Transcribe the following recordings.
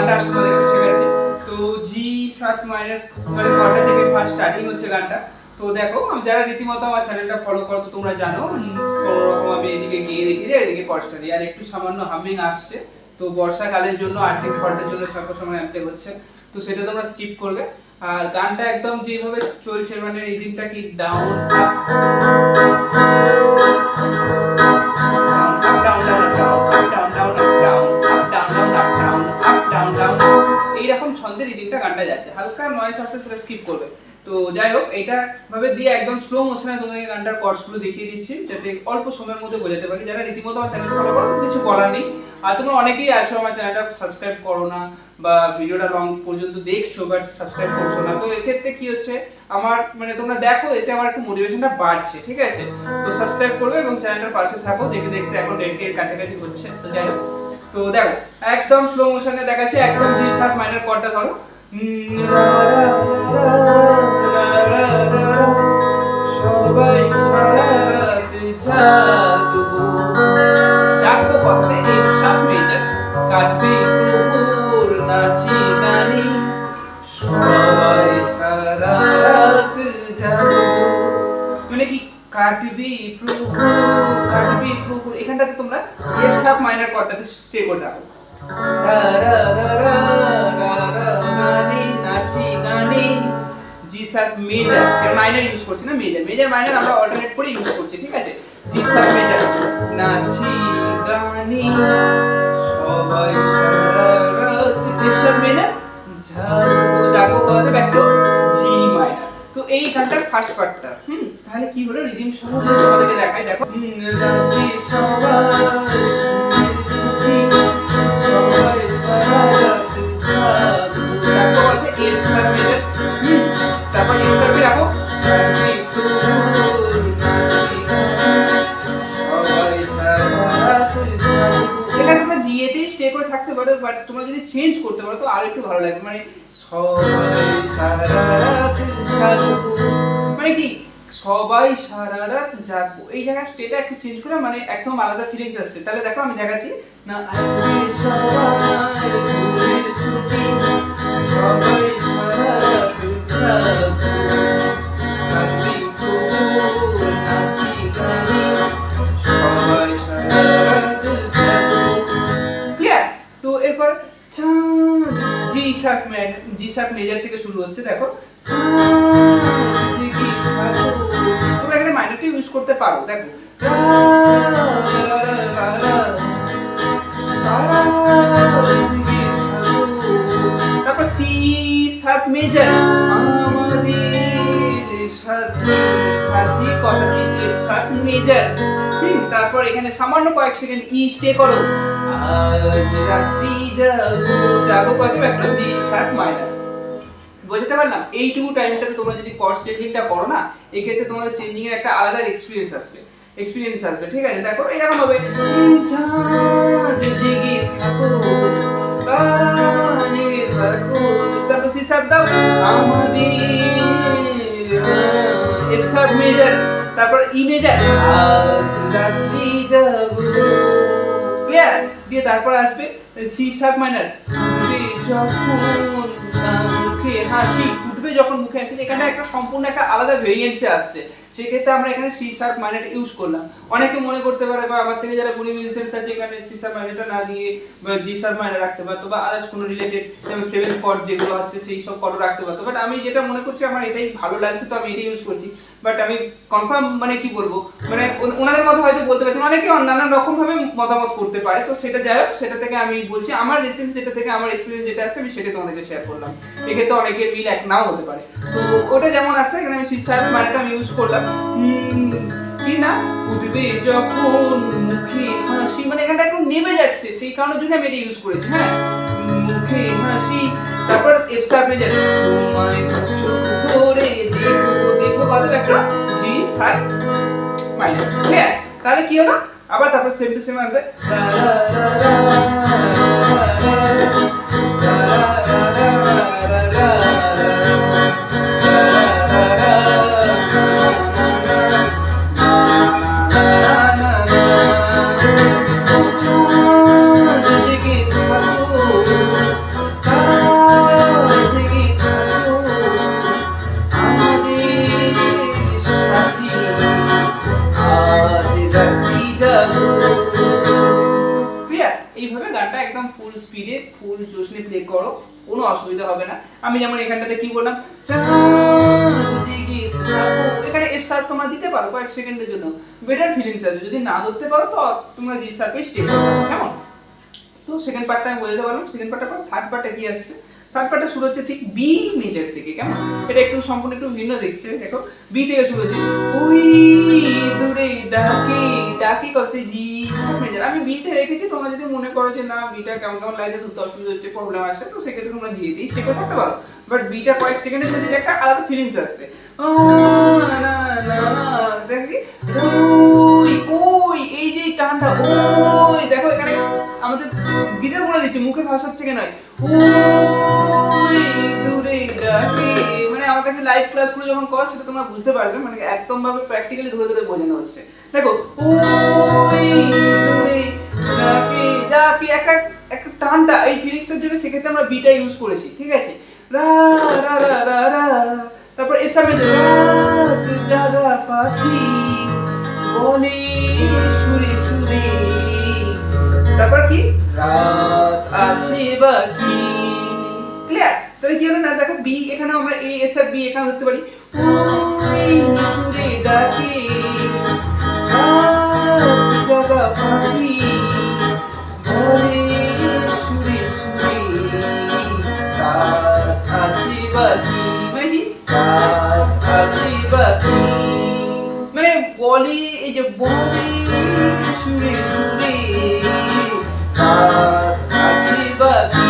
গানটা আসলে তোমাদের শেখাচ্ছি। তো জি শার্প মাইনর মানে কর্ডটা থেকে ফার্স্ট স্টার্টিং হচ্ছে গানটা। তো দেখো আমি যারা রীতিমতো আমার চ্যানেলটা ফলো করো তো তোমরা জানো কোনো রকম আমি এদিকে গিয়ে দেখি যে এদিকে কষ্টটা দিই, আর একটু সামান্য হামিং আসছে। তো বর্ষাকালের জন্য আর্থিক ফল্টের জন্য সকল সময় আনতে হচ্ছে, তো সেটা তোমরা স্কিপ করবে। আর গানটা একদম যেভাবে চলছে মানে রিদিমটা কি ডাউন আপ এইরকম ছন্দের রিদিমটা গানটা যাচ্ছে, হালকা নয়েজ আসছে সেটা স্কিপ করবে। তো যাই হোক এইটা ভাবে দিয়ে একদম স্লো মোশনে তোমাদের গানটার কর্ডসগুলো দেখিয়ে দিচ্ছি যাতে অল্প সময়ের মধ্যে বোঝাতে পারি। যারা রীতিমতো আমার চ্যানেল ফলো করো কিছু বলার নেই। আর তোমরা অনেকেই আছো আমার চ্যানেলটা সাবস্ক্রাইব করো না বা ভিডিওটা লং পর্যন্ত দেখছো বাট সাবস্ক্রাইব করছো না, তো এক্ষেত্রে কি হচ্ছে আমার মানে তোমরা দেখো এতে আমার একটু মোটিভেশনটা বাড়ছে, ঠিক আছে? তো সাবস্ক্রাইব করবে এবং চ্যানেলটার পাশে থাকো, দেখতে দেখতে এখন 1.5K এর কাছাকাছি হচ্ছে। তো যাই হোক, তো দেখো একদম স্লো মোশনে দেখাচ্ছি, একদম জি শার্প মাইনর কর্ডটা ধরো, সবাই সারা রাত জাগবো, জাগবো কথাতে এফ শার্প মেজর, কাটবে প্রহর নাচি গানি, সবাই সারা রাত জাগবো, মানে কি কাটবি প্রহর এখানটাতে তোমরা এফ শার্প মাইনর কর্ডটাতে স্টে করে রাখো, জি শার্প মেজর মাইনর ইউজ করছি না, মেজর মাইনর আমরা অল্টারনেট করে ইউজ করছি, ঠিক আছে? জি শার্প মেজর নাচি গানি সবাই সারা রাত, এফ শার্প মেজর জাগো বাজে ব্যাক টু জি মাইনর। তো এই গানটার ফার্স্ট পার্টটা তাহলে কি হলো রিদিম সহ যদি তোমাদেরকে দেখাই, দেখো নাচি সবাই সারা রাত জাগো বাজে এফ শার্প মেজর, তারপর এফ শার্পে রাখো এখানে তোমরা জিএতেই স্টে করে থাকতে পারো, বাট তোমরা যদি চেঞ্জ করতে পারো তো আরো একটু ভালো লাগবে, মানে সবাই সারা রাত জাগবো, মানে কি সবাই সারা রাত জাগবো, এই জায়গায় স্টেটা একটু চেঞ্জ করে মানে একদম আলাদা ফিলিংস আসছে। তাহলে দেখো আমি দেখাচ্ছি না, সবাই সারা রাত জাগবো, জি শার্প মেজর থেকে শুরু হচ্ছে, দেখো তোমরা এখানে মাইনরটা ইউজ করতে পারো, দেখো তারপর সি শার্প মেজর আমাদের সাথী সাথী কথাটি এফ শার্প মেজর, তারপর এখানে সামান্য কয়েক সেকেন্ড ই স্টে করো, আজ রাত্রি জাগো জাগো কথা একটা জি শার্প মাইনর। বুঝতে পারলাম? এইটুকু টাইমটাতে তোমরা যদি কর্ড চেঞ্জিংটা করো না এই ক্ষেত্রে তোমাদের চেঞ্জিং এর একটা আলাদা এক্সপেরিয়েন্স আসবে, ঠিক আছে? দেখো এরকম হবে চাঁদ জেগে থাকো প্রাণে থাকো, তারপর সি শার্প দাও আমাদের এফ শার্প মেজর, তারপর ই মেজর আজ রাত্রি জাগো, ক্লিয়ার? দিয়ে তারপর আসবে সি শার্প মাইনর, যখন মুখে হাসি ফুটবে, যখন মুখে হাসি, এখানে একটা সম্পূর্ণ একটা আলাদা ভেরিয়েন্টসে আসছে, সেক্ষেত্রে আমরা এখানে সি শার্প মাইনরটা ইউজ করলাম। অনেকে মনে করতে পারে বা আমার থেকে যারা গুণী মিউজিশিয়ানস আছে এখানে সি শার্প মাইনরটা না দিয়ে জি শার্প মাইনর রাখতে পারতো বা আদার্স কোনো রিলেটেড যেমন সেভেন কর্ড যেগুলো আছে সেই সব কর্ড রাখতে পারতো, বাট আমি যেটা মনে করছি আমার এটাই ভালো লাগছে তো আমি এটাই ইউজ করছি। বাট আমি কনফার্ম মানে কি বলবো মানে ওনাদের মতো হয়তো বলতে পারছেন, অনেকে নানান রকম ভাবে মতামত করতে পারে, তো সেটা যাই হোক সেটা থেকে আমি বলছি আমার রিসেন্স যেটা থেকে আমার এক্সপেরিয়েন্স যেটা আছে আমি সেটা তোমাদেরকে শেয়ার করলাম। এক্ষেত্রে অনেকের মিল এক নাও হতে পারে, তো ওটা যেমন আছে এখানে আমি সি শার্প মাইনরটা আমি ইউজ করলাম, কি না ফুটবে যখন মুখে হাসি, মানে এখানটা একটু নেমে যাচ্ছে সেই কারণের জন্য আমি এটা ইউজ করেছি, হ্যাঁ মুখে হাসি, তারপর এফ শার্প মেজর তোমায় ভরে দেখবো কত একটা জি শার্প মাইনর, ক্লিয়ার? তাহলে কি হলো আবার তারপর সেম টু সেম আসবে করো, কোনো অসুবিধা হবে না। আমি যেমন এখানটাতে কি বললাম, চাঁদ জেগে থাকো, এখানে এফ শার্প তোমরা দিতে পারো কয়েক সেকেন্ডের জন্য, বেটার ফিলিংস আসবে। যদি না ধরতে পারো তো তোমরা জি শার্পে স্টে করো, কেমন? তো সেকেন্ড পার্টটা আমি বলে দিতে পারলাম। সেকেন্ড পার্টটা পর থার্ড পার্টে কি আসছে, থার্ড পার্টটা শুরু হচ্ছে ঠিক বি মেজর থেকে, কেমন? এটা একটু সম্পূর্ণ একটু ভিন্ন দেখছে, দেখো বি থেকে শুরু হচ্ছে, ওই দূরে ডাকে, ডাকে করতে জি শার্প মেজর। আমি বিটা রেখেছি, তোমরা যদি মনে করো যে না বিটা কেমন কেমন লাগে, ধরতে অসুবিধা হচ্ছে, প্রবলেম আসছে, তো সেক্ষেত্রে তোমরা জি দিয়েই স্টে করে থাকতে পারো। বাট বিটা কয়েক সেকেন্ডের জন্য একটা আলাদা ফিলিংস আসছে, ও না না না, দেখি ওই ওই এই যে টানটা, ওই দেখো এখানে আমাদের গিটার বলে দিচ্ছে, মুখের ভাষার থেকে নয়, ওই দূরে ডাকে। মানে আমার কাছে লাইভ ক্লাসগুলো যখন করো সেটা তোমরা বুঝতে পারবে, মানে একদম ভাবে প্র্যাকটিক্যালি ধরে ধরে বোঝানো হচ্ছে। দেখো ওই দূরে ডাকে, ডাকে একটা একটা টানটা, এই ফিলিংসটার জন্য সেক্ষেত্রে আমরা বিটা ইউজ করেছি, ঠিক আছে? রা রা রা রা রা, তারপর এর সামনে রাত জাগা পাখি বলে সুরে সুরে, তারপর কি রাত আছে বাকি। ক্লিয়ার? তাহলে কি হলো না, দেখো বি এখানে আমরা এ এস আর বি এখানে ধরতে পারি, ওই সুরে ডাকে রাত জাগা পাখি বলে সুরে সুরে রাত আছে বাকি। মানে কি রাত আছে বাকি, মানে বলে এই যে বলে সুরে সুরে রাত আছে বাকি।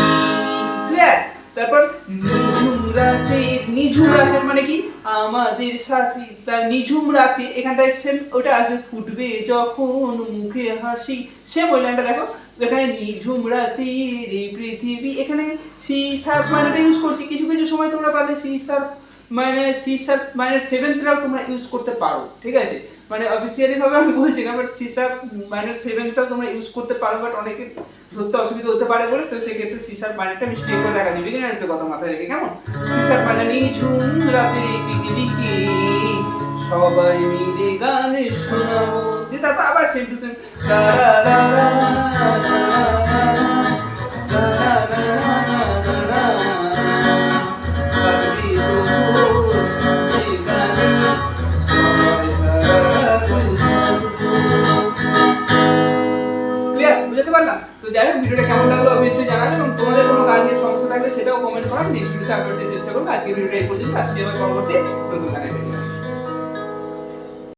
ক্লিয়ার? তারপর নিঝুম রাতে, নিঝুম রাতের মানে কি আমাদের সাথে, তার নিঝুম রাতে এখানটায় সেম ওটা আসবে, ফুটবে যখন মুখে হাসি, সেম ওই লাইনটা দেখো এখানে নিঝুম রাতের এই পৃথিবী, এখানে সি শার্প মাইনারটা ইউজ করছি। কিছু কিছু সময় তোমরা পারলে সি শার্প মাইনার সেভেন্থটাও তোমরা ইউজ করতে পারো, ঠিক আছে? মানে অফিসিয়ালি ভাবে আমি বলছি না, বাট সি শার্প মাইনার সেভেন্থটাও তোমরা ইউজ করতে পারো, বাট অনেকে ধরতে অসুবিধা হতে পারে বলে, তো সেক্ষেত্রে সি শার্প মাইনারটা আমি স্টে করে রাখা যাবে, বিগিনার্সদের কথা মাথায় রেখে, কেমন? সি শার্প মাইনার নিঝুম রাতের এই পৃথিবীকে সবাই মিলে গানে শোনাবো, দিয়ে তারপর আবার সেম টু সেম লা লা লা লা লা বুঝতে পারলাম? তো যাই হোক, ভিডিওটা কেমন লাগলো অবশ্যই জানাবেন, এবং তোমাদের কোনো গান নিয়ে সমস্যা থাকলে সেটাও কমেন্ট করো, নেক্সট ভিডিওতে আপলোড চেষ্টা করবো। আজকে ভিডিওটা এই পর্যন্ত, আসছি আবার পরবর্তী নতুন গানের ভিডিও।